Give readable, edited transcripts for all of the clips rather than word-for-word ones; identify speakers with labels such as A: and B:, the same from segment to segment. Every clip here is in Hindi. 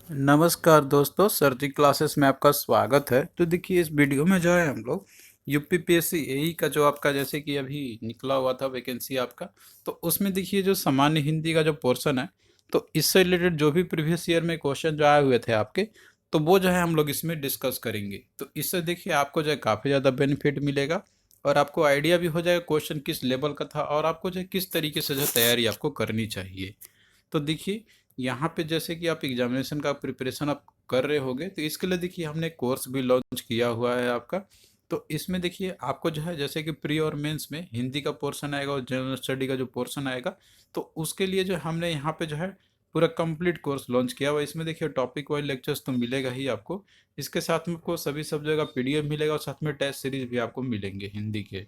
A: नमस्कार दोस्तों, सरजी क्लासेस में आपका स्वागत है। तो देखिए, इस वीडियो में जो है हम लोग यूपीपीएससी एई का जो आपका जैसे कि अभी निकला हुआ था वैकेंसी आपका, तो उसमें देखिए जो सामान्य हिंदी का जो पोर्शन है, तो इससे रिलेटेड जो भी प्रीवियस ईयर में क्वेश्चन जो आए हुए थे आपके, तो वो जो है हम लोग इसमें डिस्कस करेंगे। तो इससे देखिए आपको जो है काफ़ी ज़्यादा बेनिफिट मिलेगा और आपको आइडिया भी हो जाएगा क्वेश्चन किस लेवल का था और आपको जो है किस तरीके से जो तैयारी आपको करनी चाहिए। तो देखिए, यहाँ पे जैसे कि आप एग्जामिनेशन का प्रिपरेशन आप कर रहे होगे, तो इसके लिए देखिए हमने कोर्स भी लॉन्च किया हुआ है आपका। तो इसमें देखिए आपको जो है जैसे कि प्री और मेंस में हिंदी का पोर्शन आएगा और जनरल स्टडी का जो पोर्शन आएगा, तो उसके लिए जो हमने यहाँ पे जो है पूरा कंप्लीट कोर्स लॉन्च किया हुआ है। इसमें देखिए टॉपिक वाइज लेक्चर्स तो मिलेगा ही आपको, इसके साथ में आपको सभी सब्जेक्ट का पीडीएफ मिलेगा और साथ में टेस्ट सीरीज भी आपको मिलेंगे हिंदी के।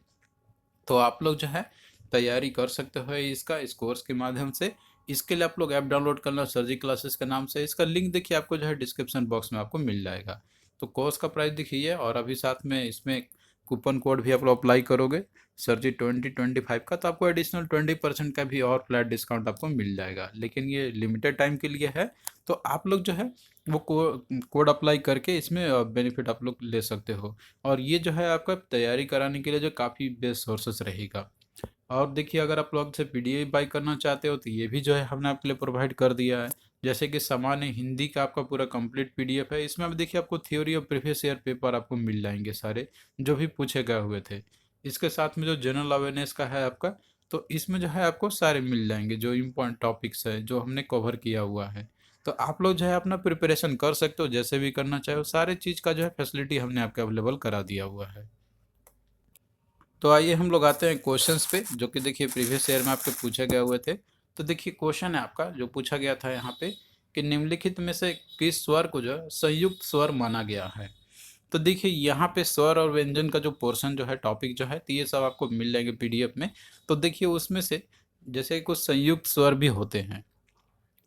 A: तो आप लोग जो है तैयारी कर सकते हो इसका इस कोर्स के माध्यम से। इसके लिए आप लोग ऐप डाउनलोड करना सरजी क्लासेस के नाम से, इसका लिंक देखिए आपको जो है डिस्क्रिप्शन बॉक्स में आपको मिल जाएगा। तो कोर्स का प्राइस देखिए, और अभी साथ में इसमें कूपन कोड भी आप लोग अप्लाई करोगे सरजी 2025 का, तो आपको एडिशनल 20% का भी और फ्लैट डिस्काउंट आपको मिल जाएगा, लेकिन ये लिमिटेड टाइम के लिए है। तो आप लोग जो है वो कोड अप्लाई करके इसमें बेनिफिट आप लोग ले सकते हो। और ये जो है आपका तैयारी कराने के लिए जो काफ़ी बेस्ट सोर्सेस रहेगा। और देखिए, अगर आप लोग से पीडीएफ बाई करना चाहते हो तो ये भी जो है हमने आपके लिए प्रोवाइड कर दिया है। जैसे कि सामान्य हिंदी का आपका पूरा कंप्लीट पीडीएफ है, इसमें अब देखिए आपको थ्योरी और प्रीवियस ईयर पेपर आपको मिल जाएंगे सारे जो भी पूछे गए हुए थे। इसके साथ में जो जनरल अवेयरनेस का है आपका, तो इसमें जो है आपको सारे मिल जाएंगे जो इम्पोर्टेंट टॉपिक्स है जो हमने कवर किया हुआ है। तो आप लोग जो है अपना प्रिपरेशन कर सकते हो, जैसे भी करना चाहे सारे चीज़ का जो है फैसिलिटी हमने आपके अवेलेबल करा दिया हुआ है। तो आइए हम लोग आते हैं क्वेश्चंस पे, जो कि देखिए प्रीवियस ईयर में आपके पूछे गए हुए थे। तो देखिए क्वेश्चन है आपका जो पूछा गया था यहाँ पे कि निम्नलिखित में से किस स्वर को जो है संयुक्त स्वर माना गया है। तो देखिए यहाँ पे स्वर और व्यंजन का जो पोर्शन जो है टॉपिक जो है, तो ये सब आपको मिल जाएंगे पीडीएफ में। तो देखिए उसमें से जैसे कुछ संयुक्त स्वर भी होते हैं,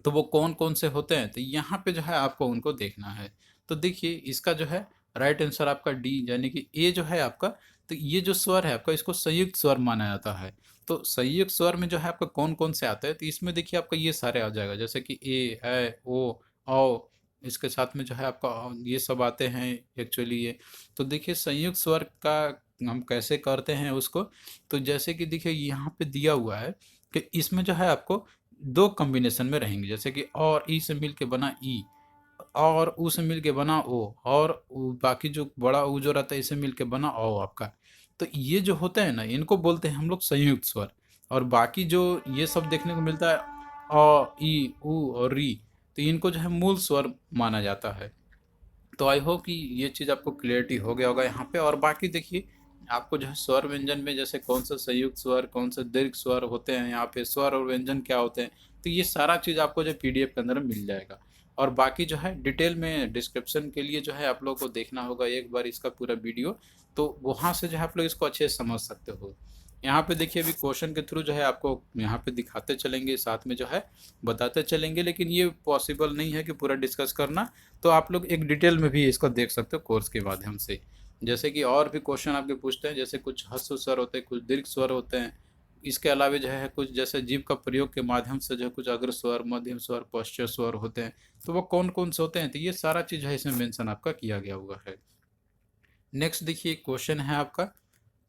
A: तो वो कौन कौन से होते हैं, तो यहाँ पे जो है आपको उनको देखना है। तो देखिए इसका जो है राइट आंसर आपका डी, यानी कि ए जो है आपका। तो ये जो स्वर है आपका, इसको संयुक्त स्वर माना जाता है। तो संयुक्त स्वर में जो है आपका कौन कौन से आते हैं, तो इसमें देखिए आपका ये सारे आ जाएगा, जैसे कि ए ओ औ। इसके साथ में जो है आपका ये सब आते हैं एक्चुअली ये। तो देखिए संयुक्त स्वर का हम कैसे करते हैं उसको। तो जैसे कि देखिए यहाँ पे दिया हुआ है कि इसमें जो है आपको दो कॉम्बिनेशन में रहेंगे, जैसे कि और ई से मिल के बना ई, और ऊ से मिल के बना ओ, और बाकी जो बड़ा ऊ जो रहता है इससे मिल के बना ओ आपका। तो ये जो होते हैं ना, इनको बोलते हैं हम लोग संयुक्त स्वर। और बाकी जो ये सब देखने को मिलता है अ ई ऊ और री, तो इनको जो है मूल स्वर माना जाता है। तो आई होप कि ये चीज़ आपको क्लियरिटी हो गया होगा यहाँ पे। और बाकी देखिए आपको जो है स्वर व्यंजन में जैसे कौन सा संयुक्त स्वर कौन सा दीर्घ स्वर होते हैं, यहाँ पे स्वर और व्यंजन क्या होते हैं, तो ये सारा चीज़ आपको जो पीडीएफ के अंदर मिल जाएगा। और बाकी जो है डिटेल में डिस्क्रिप्शन के लिए जो है आप लोगों को देखना होगा एक बार इसका पूरा वीडियो, तो वहाँ से जो है आप लोग इसको अच्छे से समझ सकते हो। यहाँ पे देखिए अभी क्वेश्चन के थ्रू जो है आपको यहाँ पे दिखाते चलेंगे, साथ में जो है बताते चलेंगे, लेकिन ये पॉसिबल नहीं है कि पूरा डिस्कस करना। तो आप लोग एक डिटेल में भी इसको देख सकते हो कोर्स के माध्यम से। जैसे कि और भी क्वेश्चन आपके पूछते हैं, जैसे कुछ ह्रस्व स्वर होते हैं, कुछ दीर्घ स्वर होते हैं। इसके अलावा जो है कुछ जैसे जीभ का प्रयोग के माध्यम से जो है कुछ अग्र स्वर मध्यम स्वर पश्चात स्वर होते हैं, तो वो कौन कौन से होते हैं, तो ये सारा चीज़ है इसमें मेंशन आपका किया गया हुआ है। नेक्स्ट देखिए क्वेश्चन है आपका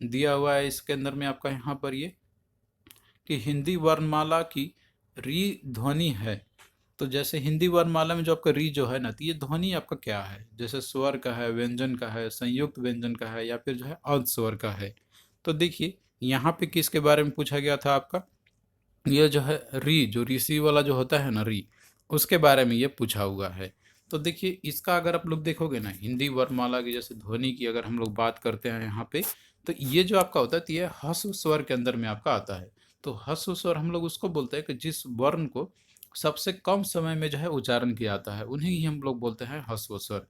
A: दिया हुआ है इसके अंदर में आपका यहाँ पर ये कि हिंदी वर्णमाला की री ध्वनि है। तो जैसे हिंदी वर्णमाला में जो आपका री जो है ना, तो ये ध्वनि आपका क्या है, जैसे स्वर का है, व्यंजन का है, संयुक्त व्यंजन का है, या फिर जो है अर्ध स्वर का है। तो देखिए यहाँ पे किसके बारे में पूछा गया था आपका, ये जो है री, जो ऋषि वाला जो होता है ना री, उसके बारे में ये पूछा हुआ है। तो देखिए इसका अगर आप लोग देखोगे ना, हिंदी वर्णमाला की जैसे ध्वनि की अगर हम लोग बात करते हैं यहाँ पे, तो ये जो आपका होता है, तो ये ह्रस्व स्वर के अंदर में आपका आता है। तो ह्रस्व स्वर हम लोग उसको बोलते हैं कि जिस वर्ण को सबसे कम समय में जो है उच्चारण किया जाता है, उन्हें ही हम लोग बोलते हैं ह्रस्व स्वर।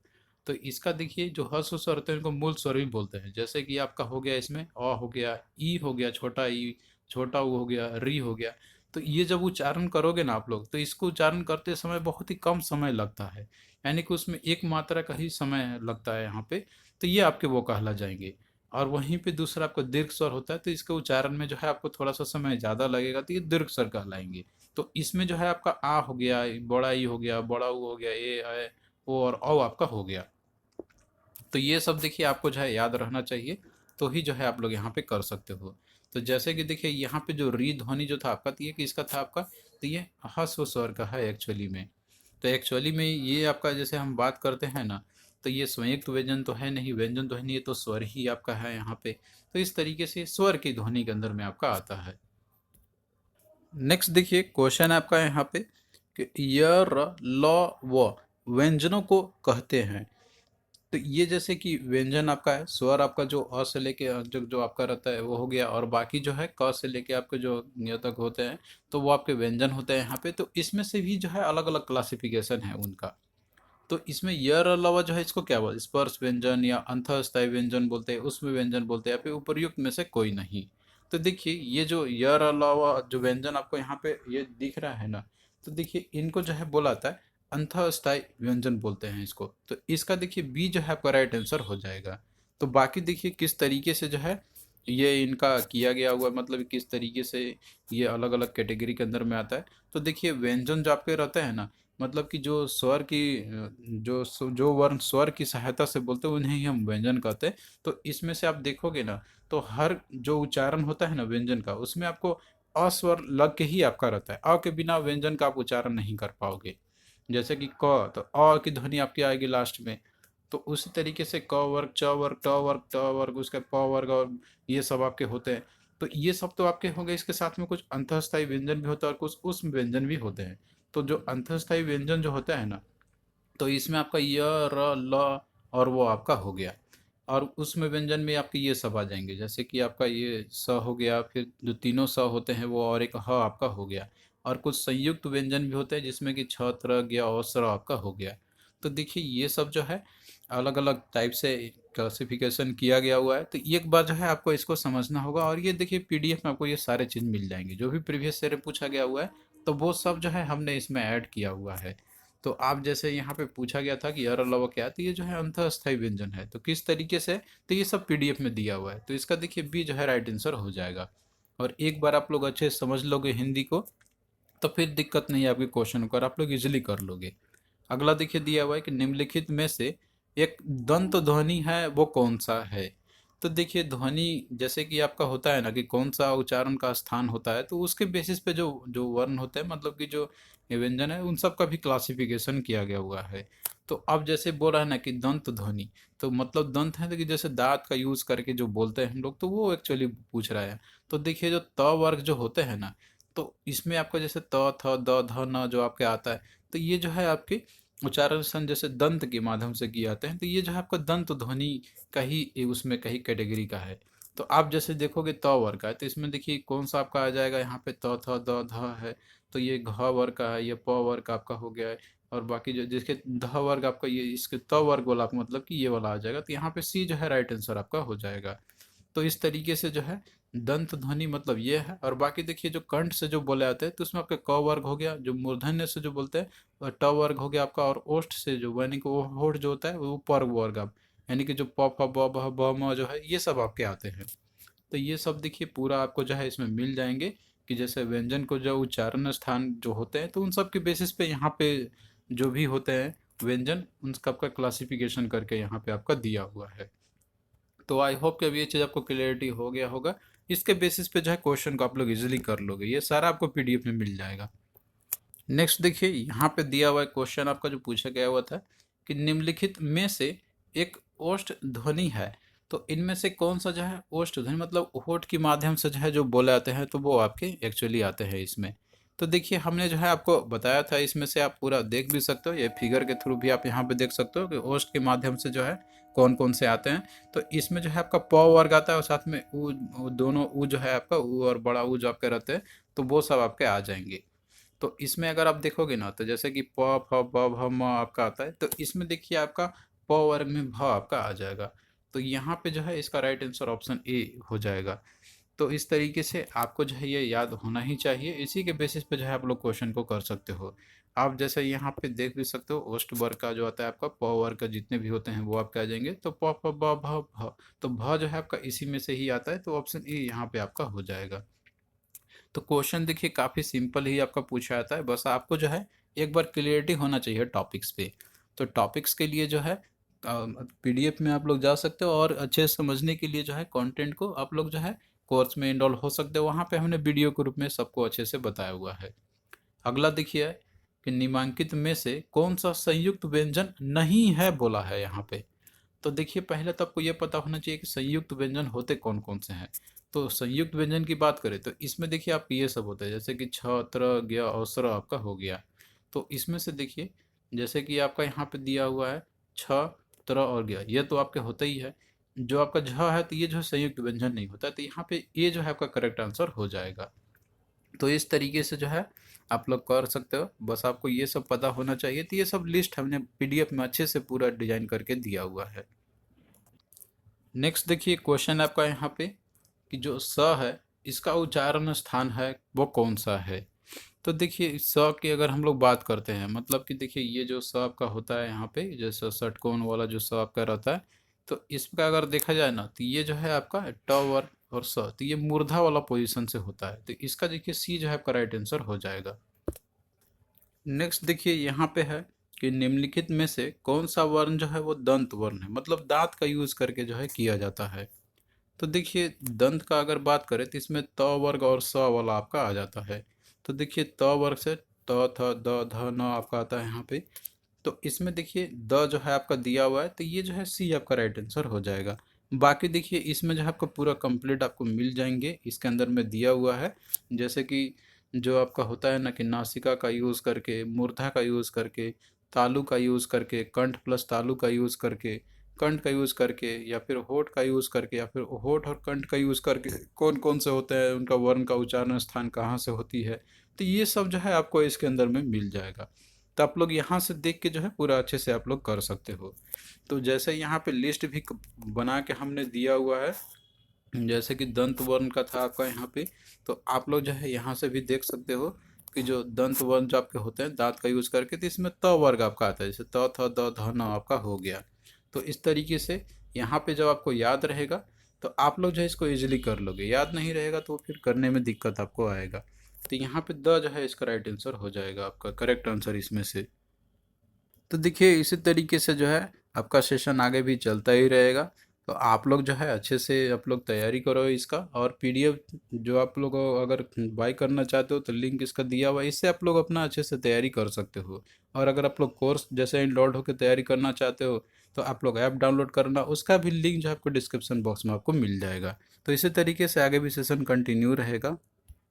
A: तो इसका देखिए जो ह्रस्व स्वर होते हैं उनको मूल स्वर भी बोलते हैं, जैसे कि आपका हो गया इसमें अ हो गया, ई हो गया, छोटा ई, छोटा ऊ हो गया, री हो गया। तो ये जब उच्चारण करोगे ना आप लोग, तो इसको उच्चारण करते समय बहुत ही कम समय लगता है, यानी कि उसमें एक मात्रा का ही समय लगता है यहाँ पे। तो ये आपके वो कहला जाएंगे। और वहीं पे दूसरा आपका दीर्घ स्वर होता है, तो इसके उच्चारण में जो है आपको थोड़ा सा समय ज़्यादा लगेगा, तो ये दीर्घ स्वर कहलाएंगे। तो इसमें जो है आपका आ हो गया, बड़ा ई हो गया, बड़ा ऊ हो गया, ए ओ और औ आपका हो गया। तो ये सब देखिए आपको जो है याद रहना चाहिए, तो ही जो है आप लोग यहाँ पे कर सकते हो। तो जैसे कि देखिए यहाँ पे जो री ध्वनि जो था आपका, तो ये किसका था आपका, तो ये ह्रस्व स्वर का है एक्चुअली में। तो एक्चुअली में ये आपका जैसे हम बात करते हैं ना, तो ये संयुक्त व्यंजन तो है नहीं, व्यंजन ध्वनि है, तो स्वर ही आपका है यहाँ पे। तो इस तरीके से स्वर की ध्वनि के अंदर में आपका आता है। नेक्स्ट देखिए क्वेश्चन है आपका यहाँ पे कि य र ल व व्यंजनों को कहते हैं। तो ये जैसे कि व्यंजन आपका है, स्वर आपका जो अ से लेके जो जो आपका रहता है वो हो गया, और बाकी जो है क से लेके आपके जो नियतक होते हैं तो वो आपके व्यंजन होते हैं यहाँ पे। तो इसमें से भी जो है अलग अलग क्लासिफिकेशन है उनका। तो इसमें यर अलावा जो है इसको क्या बोलते हैं, स्पर्श व्यंजन या अंतःस्थायी व्यंजन बोलते हैं, उसमें व्यंजन बोलते हैं, या फिर उपर्युक्त में से कोई नहीं। तो देखिए ये जो यर अलावा जो व्यंजन आपको यहाँ पे ये दिख रहा है ना, तो देखिए इनको जो है बोला जाता है अंतःस्थायी व्यंजन बोलते हैं इसको। तो इसका देखिए बी जो है आपका राइट आंसर हो जाएगा। तो बाकी देखिए किस तरीके से जो है ये इनका किया गया हुआ है, मतलब किस तरीके से ये अलग अलग कैटेगरी के अंदर में आता है। तो देखिए व्यंजन जो आपके रहते हैं ना, मतलब कि जो स्वर की जो वर्ण स्वर की सहायता से बोलते हैं उन्हें ही हम व्यंजन कहते हैं। तो इसमें से आप देखोगे ना, तो हर जो उच्चारण होता है ना व्यंजन का, उसमें आपको अस्वर लग के ही आपका रहता है, अ के बिना व्यंजन का आप उच्चारण नहीं कर पाओगे। जैसे कि क, तो अ की ध्वनि आपकी आएगी लास्ट में। तो उसी तरीके से क वर्ग, च वर्ग, ट वर्ग, त वर्ग, उसका प वर्ग, और ये सब आपके होते हैं। तो ये सब तो आपके हो गए, इसके साथ में कुछ अंतःस्थायी व्यंजन भी होता है और कुछ उष्म व्यंजन भी होते हैं। तो जो अंतःस्थायी व्यंजन जो होता है ना, तो इसमें आपका य, र, ल और वो आपका हो गया। और उसमें व्यंजन में आपके ये सब आ जाएंगे, जैसे कि आपका ये स हो गया, फिर जो तीनों स होते हैं वो, और एक ह आपका हो गया। और कुछ संयुक्त व्यंजन भी होते हैं जिसमें कि छ, त्र, ज्ञ और स्र आपका हो गया। तो देखिए ये सब जो है अलग अलग टाइप से क्लासिफिकेशन किया गया हुआ है। तो एक बार जो है आपको इसको समझना होगा, और ये देखिए पीडीएफ में आपको ये सारे चीज़ मिल जाएंगे, जो भी प्रीवियस ईयर में पूछा गया हुआ है तो वो सब जो है हमने इसमें ऐड किया हुआ है। तो आप जैसे यहाँ पे पूछा गया था कि यर अलावा क्या है, तो ये जो है अंतःस्थायी व्यंजन है, तो किस तरीके से, तो ये सब पीडीएफ में दिया हुआ है। तो इसका देखिए बी जो है राइट आंसर हो जाएगा। और एक बार आप लोग अच्छे से समझ लोगे हिंदी को, तो फिर दिक्कत नहीं है आपके क्वेश्चन को, और आप लोग इजिली कर लोगे। अगला देखिए दिया हुआ है कि निम्नलिखित में से एक दंत ध्वनि है वो कौन सा है। तो देखिए ध्वनि जैसे कि आपका होता है ना कि कौन सा उच्चारण का स्थान होता है, तो उसके बेसिस पे जो जो वर्ण होते हैं, मतलब कि जो व्यंजन है उन सब का भी क्लासिफिकेशन किया गया हुआ है। तो अब जैसे बोल रहा है ना कि दंत ध्वनि, तो मतलब दंत है, तो कि जैसे दांत का यूज करके जो बोलते हैं हम लोग, तो वो एक्चुअली पूछ रहा है। तो देखिए जो त वर्ग जो होते हैं ना, तो इसमें आपका जैसे त, थ, द, ध, न जो आपके आता है, तो ये जो है आपके उच्चारण जैसे दंत के माध्यम से किए जाते हैं। तो ये जो है आपका दंत ध्वनि का ही उसमें कहीं कैटेगरी का है। तो आप जैसे देखोगे त वर्ग का है, तो इसमें देखिए कौन सा आपका आ जाएगा, यहाँ पे त, थ, द, ध है, तो ये घ वर्ग का है, ये प वर्ग आपका हो गया है। और बाकी जो जिसके ध वर्ग आपका, ये इसके त वर्ग वाला आपका मतलब कि ये वाला आ जाएगा। तो यहाँ पे सी जो है राइट आंसर आपका हो जाएगा। तो इस तरीके से जो है दंत ध्वनि मतलब ये है। और बाकी देखिए जो कंठ से जो बोले जाते हैं, तो उसमें आपका क वर्ग हो गया, जो मूर्धन्य से जो बोलते हैं और ट वर्ग हो गया आपका, और ओष्ठ से जो यानी कि वो होठ जो होता है वो पर वर्ग आप, यानी कि जो प फ ब भ ब म जो है ये सब आपके आते हैं। तो ये सब देखिए पूरा आपको जो है इसमें मिल जाएंगे, कि जैसे व्यंजन को जो उच्चारण स्थान जो होते हैं, तो उन सब के बेसिस पे यहाँ पे जो भी होते हैं व्यंजन, उन सबका क्लासिफिकेशन करके यहाँ पे आपका दिया हुआ है। तो आई होप कि अब ये चीज़ आपको क्लियरिटी हो गया होगा। इसके बेसिस पे जो है क्वेश्चन को आप लोग इजीली कर लोगे, ये सारा आपको पीडीएफ में मिल जाएगा। नेक्स्ट देखिए यहाँ पे दिया हुआ क्वेश्चन आपका जो पूछा गया हुआ था कि निम्नलिखित में से एक ओष्ठ ध्वनि है, तो इनमें से कौन सा जो है ओष्ठ ध्वनि, मतलब होठ के माध्यम से जो है जो बोले आते हैं, तो वो आपके एक्चुअली आते हैं इसमें। तो देखिए हमने जो है आपको बताया था, इसमें से आप पूरा देख भी सकते हो, ये फिगर के थ्रू भी आप यहाँ पे देख सकते हो कि ओष्ठ के माध्यम से जो है कौन कौन से आते हैं। तो इसमें जो है आपका प वर्ग आता है, और साथ में ऊ दोनों ऊ जो है आपका ऊ और बड़ा ऊ जो आपके रहते हैं, तो वो सब आपके आ जाएंगे। तो इसमें अगर आप देखोगे ना, तो जैसे कि प फ ब भ म आपका आता है, तो इसमें देखिए आपका प वर्ग में भ आपका आ जाएगा। तो यहाँ पे जो है इसका राइट आंसर ऑप्शन ए हो जाएगा। तो इस तरीके से आपको जो है ये याद होना ही चाहिए, इसी के बेसिस पे जो है आप लोग क्वेश्चन को कर सकते हो। आप जैसे यहाँ पे देख भी सकते हो, ओष्ठ वर्ग का जो आता है आपका प वर्ग का जितने भी होते हैं वो आपके आ जाएंगे। तो प फ ब भ भ, तो भ जो है आपका इसी में से ही आता है, तो ऑप्शन ए यहाँ पे आपका हो जाएगा। तो क्वेश्चन देखिए काफ़ी सिंपल ही आपका पूछा जाता है, बस आपको जो है एक बार क्लियरिटी होना चाहिए टॉपिक्स पे। तो टॉपिक्स के लिए जो है पीडीएफ में आप लोग जा सकते हो, और अच्छे से समझने के लिए जो है कंटेंट को आप लोग जो है कोर्स में इनरोल हो सकते हो, वहाँ पे हमने वीडियो के रूप में सबको अच्छे से बताया हुआ है। अगला देखिए कि निम्नलिखित में से कौन सा संयुक्त व्यंजन नहीं है बोला है यहाँ पे। तो देखिए पहले तो आपको ये पता होना चाहिए कि संयुक्त व्यंजन होते कौन कौन से हैं। तो संयुक्त व्यंजन की बात करें तो इसमें देखिए आप ये सब होता है, जैसे कि छ त्र ज्ञ और स्र आपका हो गया। तो इसमें से देखिए जैसे कि आपका यहाँ पे दिया हुआ है छ त्र और ज्ञ, ये तो आपके होता ही है। जो आपका झ है तो ये जो है संयुक्त व्यंजन नहीं होता, तो यहाँ पे ये जो है आपका करेक्ट आंसर हो जाएगा। तो इस तरीके से जो है आप लोग कर सकते हो, बस आपको ये सब पता होना चाहिए। तो ये सब लिस्ट हमने पीडीएफ में अच्छे से पूरा डिजाइन करके दिया हुआ है। नेक्स्ट देखिए क्वेश्चन आपका यहाँ पे कि जो स है इसका उच्चारण स्थान है वो कौन सा है। तो देखिए इस स की अगर हम लोग बात करते हैं, मतलब कि देखिए ये जो स आपका होता है यहाँ पे, जैसे षटकोण वाला जो स आपका रहता है, तो इसका अगर देखा जाए ना तो ये जो है आपका ट वर्ग और स, तो ये मूर्धा वाला पोजीशन से होता है, तो इसका देखिए सी जो है आपका राइट आंसर हो जाएगा। नेक्स्ट देखिए यहाँ पे है कि निम्नलिखित में से कौन सा वर्ण जो है वो दंत वर्ण है, मतलब दांत का यूज करके जो है किया जाता है। तो देखिए दंत का अगर बात करें तो इसमें त वर्ग और स वाला आपका आ जाता है। तो देखिए त वर्ग से त थ द ध न आपका आता है यहाँ पे। तो इसमें देखिए द जो है आपका दिया हुआ है, तो ये जो है सी आपका राइट आंसर हो जाएगा। बाकी देखिए इसमें जो है आपको पूरा कंप्लीट आपको मिल जाएंगे, इसके अंदर में दिया हुआ है। जैसे कि जो आपका होता है ना कि नासिका का यूज़ करके, मूर्धा का यूज़ करके, तालु का यूज़ करके, कंठ प्लस तालु का यूज़ करके, कंठ का यूज़ करके, या फिर होठ का यूज़ करके, या फिर होठ और कंठ का यूज़ करके कौन कौन से होते हैं, उनका वर्ण का उच्चारण स्थान कहाँ से होती है, तो ये सब जो है आपको इसके अंदर में मिल जाएगा। तो आप लोग यहाँ से देख के जो है पूरा अच्छे से आप लोग कर सकते हो। तो जैसे यहाँ पे लिस्ट भी बना के हमने दिया हुआ है, जैसे कि दंत वर्ण का था आपका यहाँ पे, तो आप लोग जो है यहाँ से भी देख सकते हो कि जो दंत वर्ण जो आपके होते हैं दांत का यूज करके, तो इसमें त वर्ग आपका आता है, जैसे त थ द ध न आपका हो गया। तो इस तरीके से यहाँ पे जब आपको याद रहेगा तो आप लोग जो है इसको इजीली कर लोगे, याद नहीं रहेगा तो फिर करने में दिक्कत आपको आएगा। तो यहाँ पे द जो है इसका राइट आंसर हो जाएगा, आपका करेक्ट आंसर इसमें से। तो देखिए इसी तरीके से जो है आपका सेशन आगे भी चलता ही रहेगा। तो आप लोग जो है अच्छे से आप लोग तैयारी करो इसका, और पीडीएफ जो आप लोग अगर बाई करना चाहते हो तो लिंक इसका दिया हुआ है, इससे आप लोग अपना अच्छे से तैयारी कर सकते हो। और अगर आप लोग कोर्स जैसे इनरोल्ड होकर तैयारी करना चाहते हो तो आप लोग ऐप डाउनलोड करना, उसका भी लिंक जो है आपको डिस्क्रिप्शन बॉक्स में आपको मिल जाएगा। तो इसी तरीके से आगे भी सेशन कंटिन्यू रहेगा।